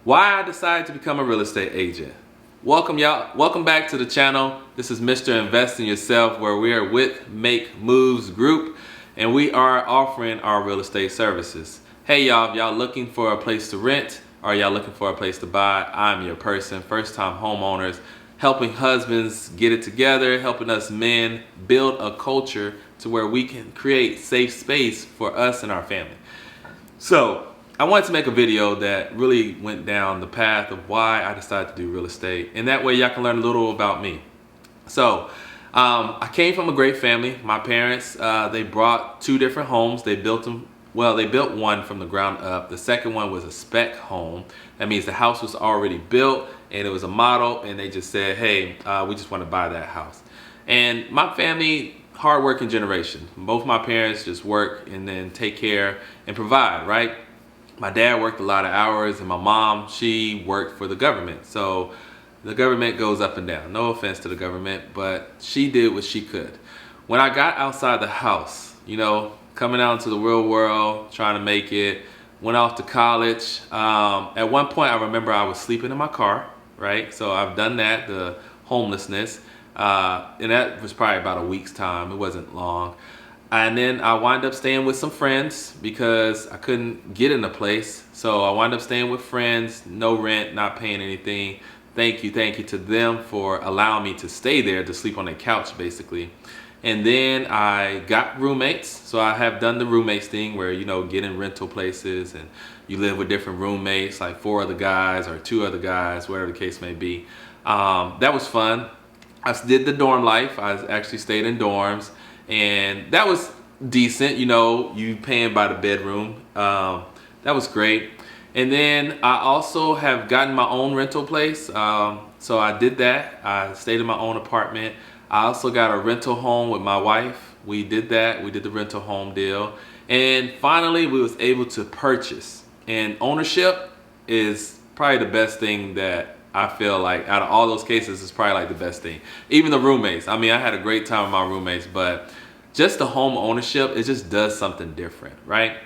Why I decided to become a real estate agent. Welcome y'all. Welcome back to the channel. This is Mr. Invest in Yourself, where we are with Make Moves Group, and we are offering our real estate services. Hey y'all, if y'all looking for a place to rent or y'all looking for a place to buy, I'm your person. First time homeowners, helping husbands get it together, helping us men build a culture to where we can create safe space for us and our family. So I wanted to make a video that really went down the path of why I decided to do real estate, and that way y'all can learn a little about me. So I came from a great family. My parents, they brought two different homes. They built them. Well, they built one from the ground up. The second one was a spec home. That means the house was already built and it was a model, and they just said, hey, we just want to buy that house. And my family, hardworking generation. Both my parents just work and then take care and provide, right? My dad worked a lot of hours, and my mom, she worked for the government. So the government goes up and down. No offense to the government, but she did what she could. When I got outside the house, coming out into the real world, trying to make it, went off to college. At one point, I remember I was sleeping in my car, right? So I've done that, the homelessness. And that was probably about a week's time. It wasn't long. And then I wound up staying with some friends because I couldn't get in a place. So I wound up staying with friends, no rent, not paying anything. Thank you to them for allowing me to stay there, to sleep on a couch basically. And then I got roommates. So I have done the roommates thing where, get in rental places and you live with different roommates, like 4 other guys or 2 other guys, whatever the case may be. That was fun. I did the dorm life. I actually stayed in dorms. And that was decent, you paying by the bedroom. That was great. And then I also have gotten my own rental place. So I did that. I stayed in my own apartment. I also got a rental home with my wife. We did that. We did the rental home deal. And finally, we was able to purchase. And ownership is probably the best thing that I feel like out of all those cases is probably like the best thing. Even the roommates. I mean, I had a great time with my roommates, but just the home ownership, it just does something different, right?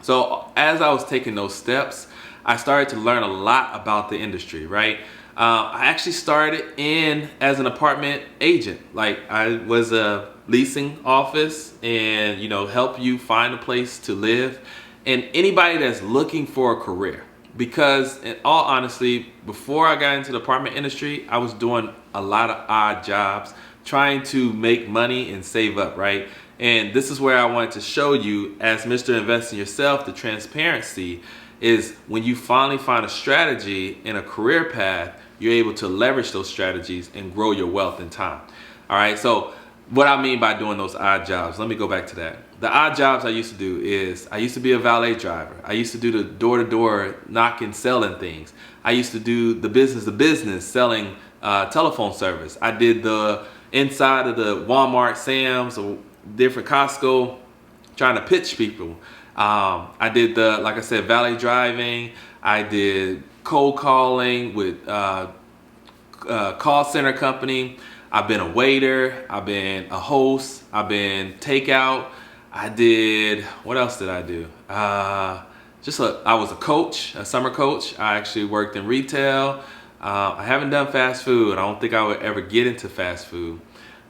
So as I was taking those steps, I started to learn a lot about the industry, right? I actually started in as an apartment agent. Like I was a leasing office and, help you find a place to live. And anybody that's looking for a career. Because in all honesty, before I got into the apartment industry, I was doing a lot of odd jobs, trying to make money and save up, right? And this is where I wanted to show you, as Mr. Invest in Yourself, the transparency is when you finally find a strategy in a career path, you're able to leverage those strategies and grow your wealth in time. All right, so what I mean by doing those odd jobs, let me go back to that. The odd jobs I used to do is I used to be a valet driver. I used to do the door-to-door knocking, selling things. I used to do the business selling telephone service. I did the inside of the Walmart, Sam's, or different Costco, trying to pitch people. I did the, like I said, valet driving. I did cold calling with call center company. I've been a waiter. I've been a host. I've been takeout. I did, what else did I do? I was a coach, a summer coach. I actually worked in retail. I haven't done fast food. I don't think I would ever get into fast food.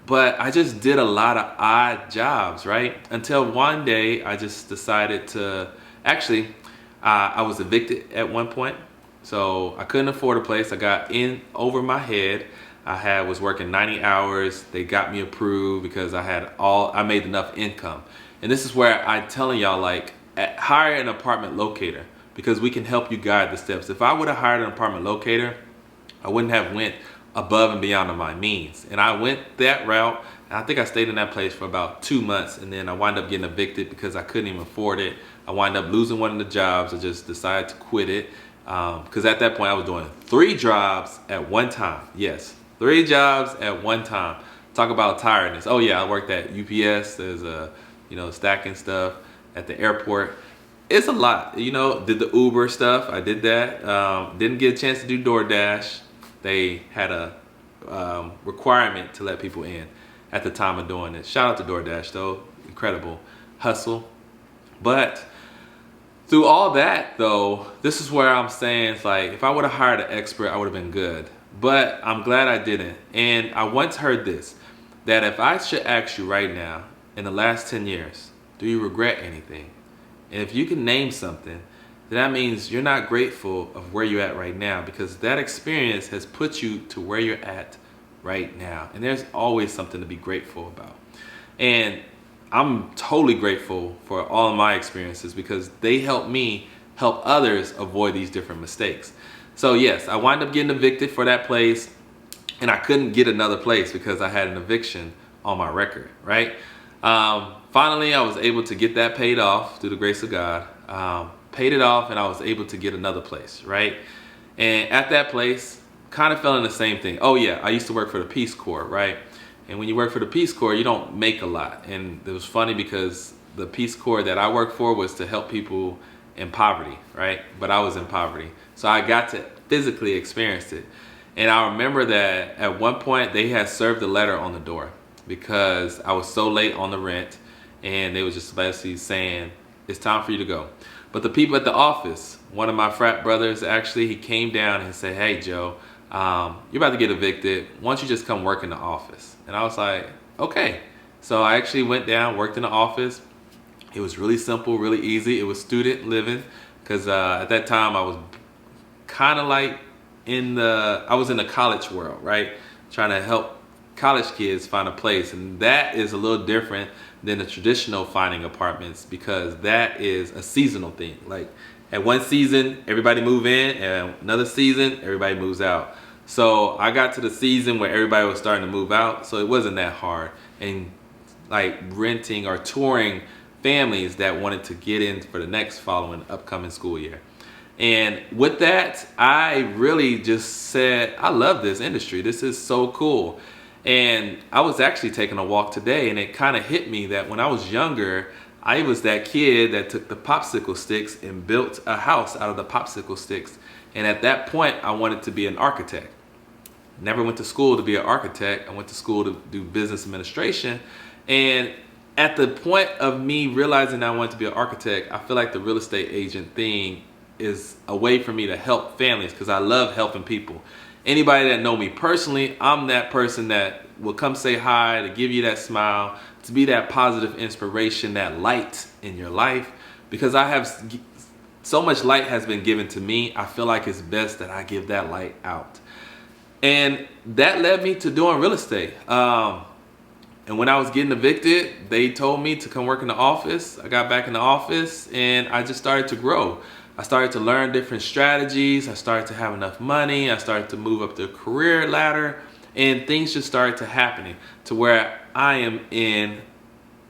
But I just did a lot of odd jobs, right? Until one day I just decided to, actually, I was evicted at one point. So I couldn't afford a place. I got in over my head. I was working 90 hours. They got me approved because I made enough income. And this is where I'm telling y'all, like, hire an apartment locator because we can help you guide the steps. If I would have hired an apartment locator, I wouldn't have went above and beyond my means. And I went that route. And I think I stayed in that place for about 2 months, and then I wound up getting evicted because I couldn't even afford it. I wound up losing one of the jobs. I just decided to quit it because at that point I was doing 3 jobs at one time. Yes, 3 jobs at one time. Talk about tiredness. Oh yeah, I worked at UPS. There's stacking stuff at the airport. It's a lot, did the Uber stuff. I did that. Didn't get a chance to do DoorDash. They had a requirement to let people in at the time of doing it. Shout out to DoorDash though, incredible hustle. But Through all that though, this is where I'm saying, it's like, if I would have hired an expert, I would have been good. But I'm glad I didn't. And I once heard this, that if I should ask you right now, in the last 10 years, do you regret anything? And if you can name something, then that means you're not grateful of where you're at right now, because that experience has put you to where you're at right now. And there's always something to be grateful about. And I'm totally grateful for all of my experiences, because they help me help others avoid these different mistakes. So yes, I wound up getting evicted for that place, and I couldn't get another place because I had an eviction on my record, right? Finally, I was able to get that paid off through the grace of God. Paid it off, and I was able to get another place, right? And at that place, kind of fell in the same thing. Oh yeah, I used to work for the Peace Corps, right? And when you work for the Peace Corps, you don't make a lot. And it was funny because the Peace Corps that I worked for was to help people in poverty, right? But I was in poverty. So I got to physically experience it. And I remember that at one point they had served a letter on the door because I was so late on the rent, and they was just basically saying, it's time for you to go. But the people at the office, one of my frat brothers, actually, he came down and said, hey, Joe, you're about to get evicted. Why don't you just come work in the office? And I was like, okay. So I actually went down, worked in the office. It was really simple, really easy. It was student living, because at that time I was kind of like I was in the college world, right? Trying to help college kids find a place. And that is a little different than the traditional finding apartments, because that is a seasonal thing. Like at one season, everybody move in, and another season, everybody moves out. So I got to the season where everybody was starting to move out, so it wasn't that hard. And like renting or touring families that wanted to get in for the next following upcoming school year. And with that, I really just said, I love this industry. This is so cool. And I was actually taking a walk today, and it kind of hit me that when I was younger, I was that kid that took the popsicle sticks and built a house out of the popsicle sticks. And at that point, I wanted to be an architect. Never went to school to be an architect. I went to school to do business administration. And at the point of me realizing I wanted to be an architect, I feel like the real estate agent thing is a way for me to help families, because I love helping people. Anybody that know me personally, I'm that person that will come say hi, to give you that smile, to be that positive inspiration, that light in your life, because I have so much light has been given to me. I feel like it's best that I give that light out. And that led me to doing real estate. And when I was getting evicted, they told me to come work in the office. I got back in the office, and I just started to grow. I started to learn different strategies. I started to have enough money. I started to move up the career ladder, and things just started to happening to where I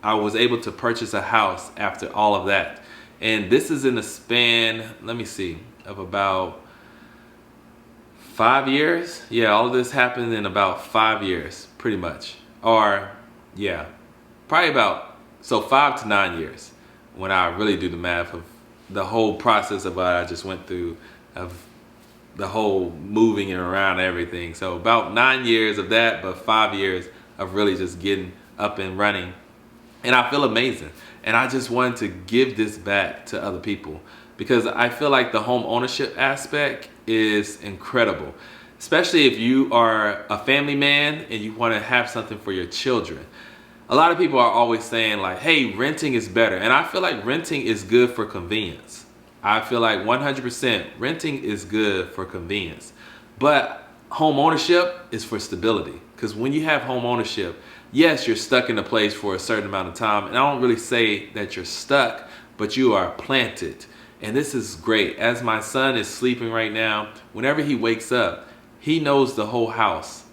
was able to purchase a house after all of that. And this is in the span, let me see, of about 5 years. Yeah, all of this happened in about 5 years, pretty much. Or yeah, probably about, so 5 to 9 years when I really do the math of the whole process of what I just went through, of the whole moving around everything. So about 9 years of that, but 5 years of really just getting up and running. And I feel amazing. And I just wanted to give this back to other people, because I feel like the home ownership aspect is incredible, especially if you are a family man and you want to have something for your children. A lot of people are always saying like, hey, renting is better. And I feel like renting is good for convenience. I feel like 100% renting is good for convenience. But home ownership is for stability. Because when you have home ownership, yes, you're stuck in a place for a certain amount of time. And I don't really say that you're stuck, but you are planted. And this is great. As my son is sleeping right now, whenever he wakes up, he knows the whole house.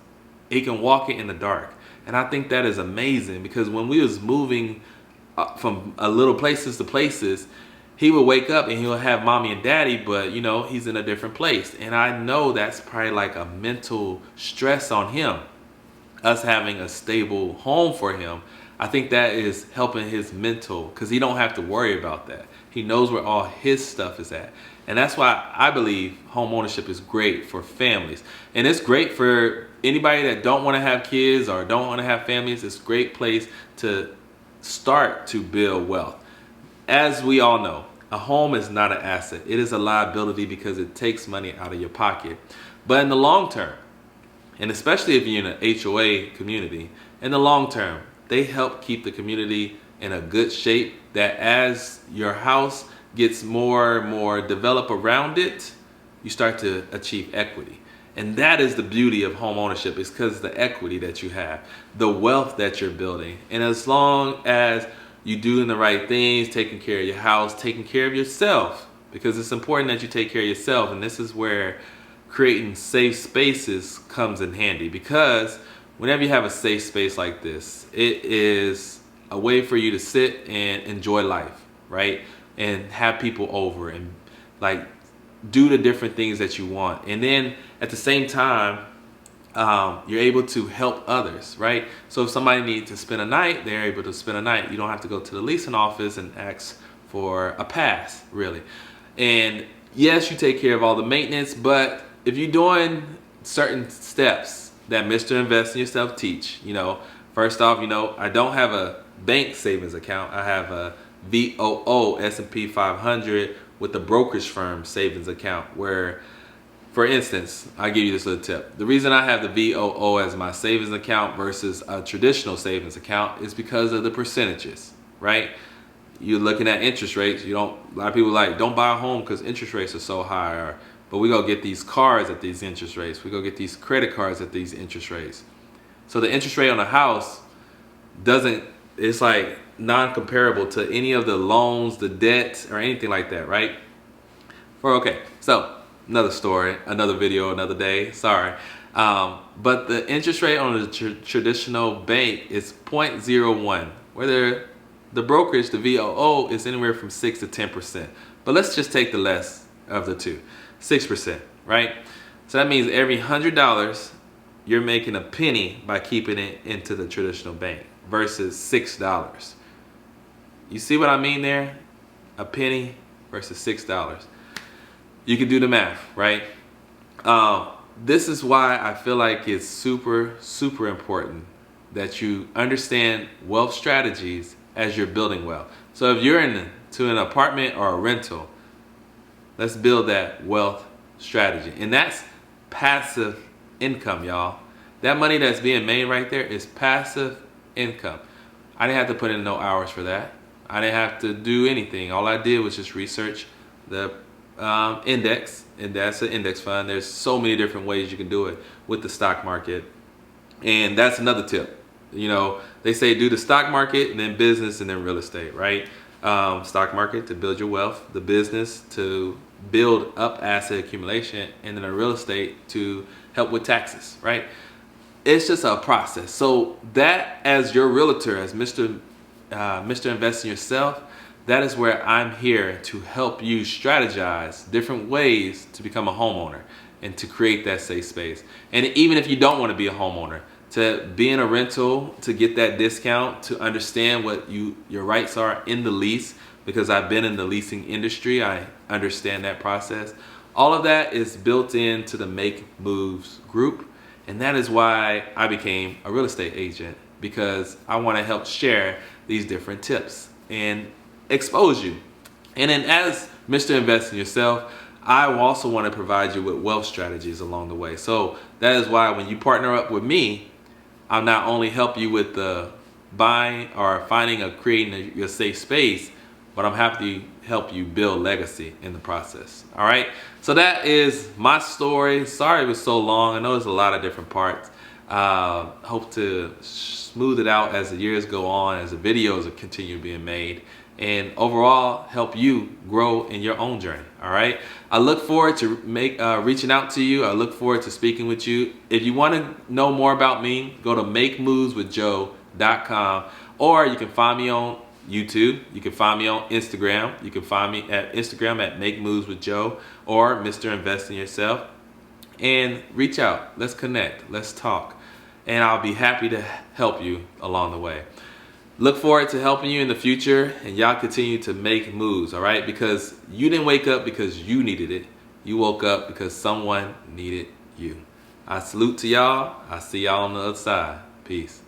He can walk it in the dark. And I think that is amazing, because when we was moving from little places to places, he would wake up and he'll have mommy and daddy, but you know, he's in a different place. And I know that's probably like a mental stress on him. Us having a stable home for him, I think that is helping his mental, because he don't have to worry about that. He knows where all his stuff is at. And that's why I believe home ownership is great for families. And it's great for anybody that don't want to have kids or don't want to have families. It's a great place to start to build wealth. As we all know, a home is not an asset. It is a liability because it takes money out of your pocket. But in the long term, and especially if you're in an HOA community, in the long term, they help keep the community in a good shape, that as your house gets more and more developed around it, you start to achieve equity. And that is the beauty of home ownership, is because the equity that you have, the wealth that you're building. And as long as you doing the right things, taking care of your house, taking care of yourself, because it's important that you take care of yourself. And this is where creating safe spaces comes in handy, because whenever you have a safe space like this, it is a way for you to sit and enjoy life, right? And have people over and like do the different things that you want. And then at the same time, you're able to help others, right? So if somebody needs to spend a night, they're able to spend a night. You don't have to go to the leasing office and ask for a pass, really. And yes, you take care of all the maintenance, but if you're doing certain steps that Mr. Invest in Yourself teach, first off, I don't have a bank savings account. I have a VOO S&P 500 with the brokerage firm savings account, where, for instance, I'll give you this little tip. The reason I have the VOO as my savings account versus a traditional savings account is because of the percentages, right? You're looking at interest rates. A lot of people don't buy a home because interest rates are so high, but we go get these cars at these interest rates. We go get these credit cards at these interest rates. So the interest rate on a house it's like non-comparable to any of the loans, the debt, or anything like that, right? So another story, another video, another day, sorry. But the interest rate on the traditional bank is 0.01, where the brokerage, the VOO, is anywhere from 6 to 10%. But let's just take the less of the two, 6%, right? So that means every $100, you're making a penny by keeping it into the traditional bank versus $6. You see what I mean there? A penny versus $6. You can do the math, right? This is why I feel like it's super, super important that you understand wealth strategies as you're building wealth. So if you're into an apartment or a rental, let's build that wealth strategy. And that's passive income, y'all. That money that's being made right there is passive income. I didn't have to put in no hours for that. I didn't have to do anything. All I did was just research the index, and that's an index fund. There's so many different ways you can do it with the stock market. And that's another tip. They say do the stock market and then business and then real estate, right? Stock market to build your wealth, the business to build up asset accumulation, and then the real estate to help with taxes, right? It's just a process. So that, as your realtor, as Mr. Invest in Yourself, that is where I'm here to help you strategize different ways to become a homeowner and to create that safe space. And even if you don't want to be a homeowner, to be in a rental, to get that discount, to understand what your rights are in the lease, because I've been in the leasing industry, I understand that process. All of that is built into the Make Moves group. And that is why I became a real estate agent, because I want to help share these different tips and expose you. And then as Mr. Invest in Yourself, I also want to provide you with wealth strategies along the way. So that is why when you partner up with me, I'll not only help you with the buying or finding or creating your safe space, but I'm happy to help you build legacy in the process. All right. So that is my story. Sorry it was so long. I know there's a lot of different parts. Hope to smooth it out as the years go on, as the videos continue being made, and overall help you grow in your own journey. All right. I look forward to reaching out to you. I look forward to speaking with you. If you want to know more about me, go to makemoveswithjoe.com, or you can find me on YouTube. You can find me on Instagram. You can find me at Instagram at Make Moves with Joe or Mr. Invest in Yourself. And reach out. Let's connect. Let's talk. And I'll be happy to help you along the way. Look forward to helping you in the future, and y'all continue to make moves, all right? Because you didn't wake up because you needed it. You woke up because someone needed you. I salute to y'all. I'll see y'all on the other side. Peace.